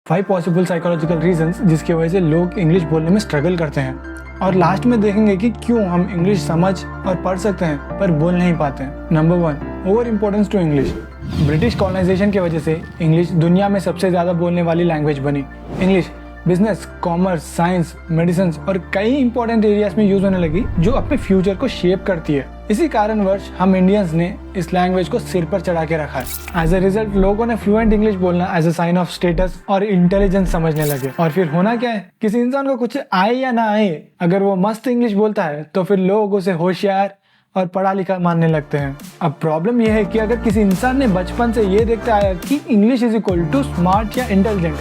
5 possible psychological reasons जिसकी वजह से लोग इंग्लिश बोलने में स्ट्रगल करते हैं, और लास्ट में देखेंगे कि क्यों हम इंग्लिश समझ और पढ़ सकते हैं पर बोल नहीं पाते हैं। Number 1, over importance to English. British colonization की वजह से इंग्लिश दुनिया में सबसे ज़्यादा बोलने वाली लैंग्वेज बनी। English business, commerce, science, medicine और कई इंपॉर्टेंट एरियाज में यूज होने लगी जो अपने फ्यूचर को शेप करती है। इसी कारणवश हम इंडियंस ने इस लैंग्वेज को सिर पर चढ़ा के रखा है। एज अ रिजल्ट लोगों ने फ्लुएंट इंग्लिश बोलना as a sign of status और इंटेलिजेंस समझने लगे। और फिर होना क्या है, किसी इंसान को कुछ आए या ना आए, अगर वो मस्त इंग्लिश बोलता है तो फिर लोग उसे होशियार और पढ़ा लिखा मानने लगते हैं। अब प्रॉब्लम यह है कि अगर किसी इंसान ने बचपन से ये देखता आया कि English is equal to smart या इंटेलिजेंट,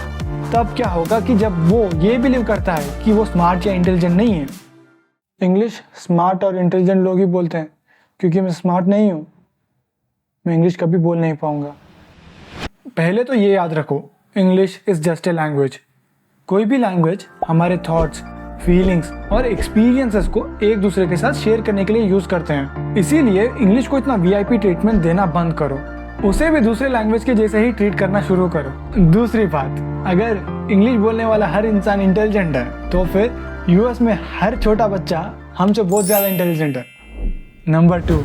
तब क्या होगा कि जब वो ये बिलीव करता है कि वो स्मार्ट या इंटेलिजेंट नहीं है। इंग्लिश स्मार्ट और इंटेलिजेंट लोग ही बोलते हैं, क्योंकि मैं स्मार्ट नहीं हूँ, मैं इंग्लिश कभी बोल नहीं पाऊंगा। पहले तो ये याद रखो, English is just a language. कोई भी लैंग्वेज हमारे थॉट्स, फीलिंग्स और एक्सपीरियंसेस को एक दूसरे के साथ शेयर करने के लिए यूज करते हैं। इसीलिए इंग्लिश को इतना वीआईपी ट्रीटमेंट देना बंद करो, उसे भी दूसरे लैंग्वेज के जैसे ही ट्रीट करना शुरू करो। दूसरी बात, अगर इंग्लिश बोलने वाला हर इंसान इंटेलिजेंट है तो फिर यूएस में हर छोटा बच्चा हमसे बहुत ज़्यादा इंटेलिजेंट है। Number 2,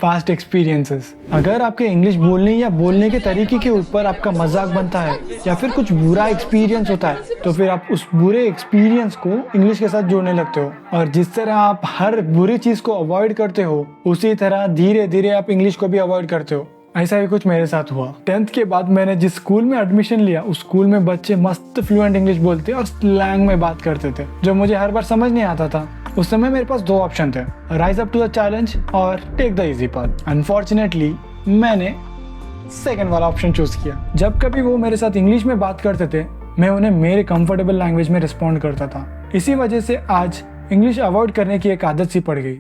past experiences. अगर आपके इंग्लिश बोलने या बोलने के तरीके के ऊपर आपका मजाक बनता है या फिर कुछ बुरा एक्सपीरियंस होता है तो फिर आप उस बुरे एक्सपीरियंस को इंग्लिश के साथ जोड़ने लगते हो, और जिस तरह आप हर बुरी चीज़ को अवॉइड करते हो उसी तरह धीरे धीरे आप इंग्लिश को भी अवॉइड करते हो। ऐसा ही कुछ मेरे साथ हुआ। 10th के बाद मैंने जिस स्कूल में एडमिशन लिया उस स्कूल में बच्चे मस्त फ्लुएंट इंग्लिश बोलते और स्लैंग में बात करते थे जो मुझे हर बार समझ नहीं आता था। उस समय मेरे पास 2 ऑप्शन थे, rise up to the challenge और take the easy path. Unfortunately मैंने सेकंड वाला ऑप्शन चूज किया। जब कभी वो मेरे साथ इंग्लिश में बात करते थे मैं उन्हें मेरे कंफर्टेबल लैंग्वेज में रिस्पॉन्ड करता था। इसी वजह से आज इंग्लिश अवॉइड करने की एक आदत सी पड़ गई।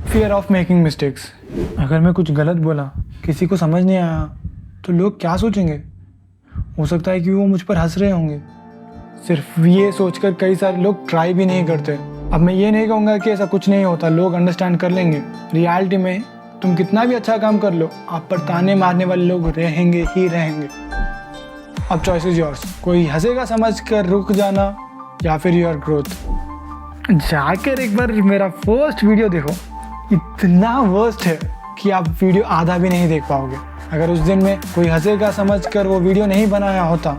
Fear of making mistakes. अगर मैं कुछ गलत बोला, किसी को समझ नहीं आया तो लोग क्या सोचेंगे? हो सकता है कि वो मुझ पर हंस रहे होंगे। सिर्फ ये सोचकर कई सारे लोग ट्राई भी नहीं करते। अब मैं ये नहीं कहूँगा कि ऐसा कुछ नहीं होता, लोग अंडरस्टैंड कर लेंगे। रियलिटी में तुम कितना भी अच्छा काम कर लो, आप पर ताने मारने वाले लोग रहेंगे ही रहेंगे। अब चॉइस इज योर्स। कोई हंसेगा समझ कर रुक जाना या फिर योर ग्रोथ। जाकर एक बार मेरा फर्स्ट वीडियो देखो, इतना वर्स्ट है कि आप वीडियो आधा भी नहीं देख पाओगे। अगर उस दिन में कोई हंसेगा समझ कर वो वीडियो नहीं बनाया होता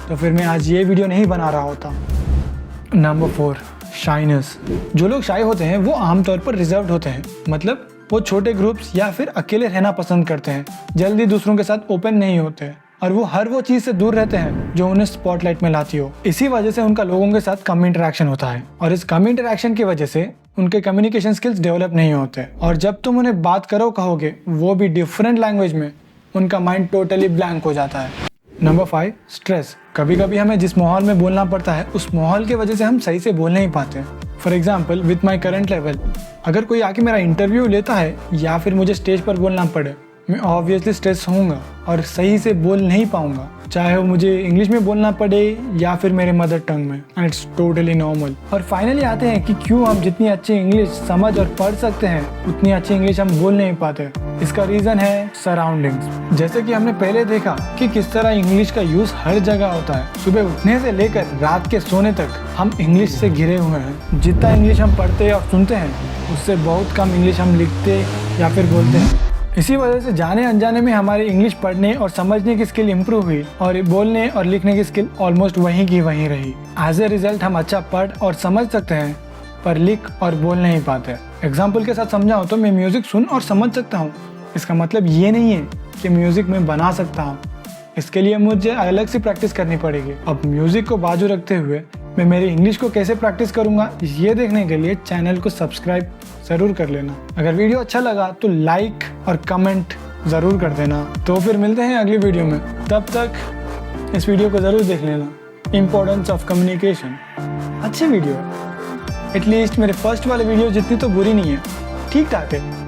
तो फिर मैं आज ये वीडियो नहीं बना रहा होता। Number 4, shyness. जो लोग शाय होते हैं वो आमतौर पर रिजर्व्ड होते हैं, मतलब वो छोटे ग्रुप्स या फिर अकेले रहना पसंद करते हैं, जल्दी दूसरों के साथ ओपन नहीं होते हैं और वो हर वो चीज़ से दूर रहते हैं जो उन्हें स्पॉटलाइट में लाती हो। इसी वजह से उनका लोगों के साथ कम इंटरेक्शन होता है और इस कम इंटरेक्शन की वजह से उनके कम्युनिकेशन स्किल्स डेवलप नहीं होते और जब तुम उन्हें बात करो कहोगे वो भी डिफरेंट लैंग्वेज में, उनका माइंड टोटली ब्लैंक हो जाता है। Number 5, stress. कभी कभी हमें जिस माहौल में बोलना पड़ता है उस माहौल की वजह से हम सही से बोल नहीं पाते। For example with my current level, अगर कोई आके मेरा इंटरव्यू लेता है या फिर मुझे स्टेज पर बोलना पड़े, मैं ऑब्वियसली स्ट्रेस होऊंगा और सही से बोल नहीं पाऊंगा, चाहे वो मुझे इंग्लिश में बोलना पड़े या फिर मेरे मदर टंग में, एंड इट्स टोटली नॉर्मल। और फाइनली आते हैं कि क्यों हम जितनी अच्छी इंग्लिश समझ और पढ़ सकते हैं उतनी अच्छी इंग्लिश हम बोल नहीं पाते। इसका रीज़न है सराउंडिंग्स। जैसे कि हमने पहले देखा कि किस तरह इंग्लिश का यूज़ हर जगह होता है। सुबह उठने से लेकर रात के सोने तक हम इंग्लिश से घिरे हुए हैं। जितना इंग्लिश हम पढ़ते और सुनते हैं उससे बहुत कम इंग्लिश हम लिखते या फिर बोलते हैं। इसी वजह से जाने अनजाने में हमारी इंग्लिश पढ़ने और समझने की स्किल इम्प्रूव हुई और बोलने और लिखने की स्किल ऑलमोस्ट वहीं की वहीं रही। एज ए रिजल्ट हम अच्छा पढ़ और समझ सकते हैं पर लिख और बोल नहीं पाते। एग्जाम्पल के साथ समझाऊँ तो मैं म्यूज़िक सुन और समझ सकता हूँ, इसका मतलब ये नहीं है कि म्यूज़िक मैं बना सकता हूँ। इसके लिए मुझे अलग से प्रैक्टिस करनी पड़ेगी। अब म्यूज़िक को बाजू रखते हुए मैं मेरी इंग्लिश को कैसे प्रैक्टिस करूँगा ये देखने के लिए चैनल को सब्सक्राइब ज़रूर कर लेना। अगर वीडियो अच्छा लगा तो लाइक और कमेंट ज़रूर कर देना। तो फिर मिलते हैं अगली वीडियो में, तब तक इस वीडियो को ज़रूर देख लेना। इम्पोर्टेंस ऑफ कम्युनिकेशन अच्छी वीडियो है, एटलीस्ट मेरे फर्स्ट वाले वीडियो जितनी तो बुरी नहीं है, ठीक ठाक है।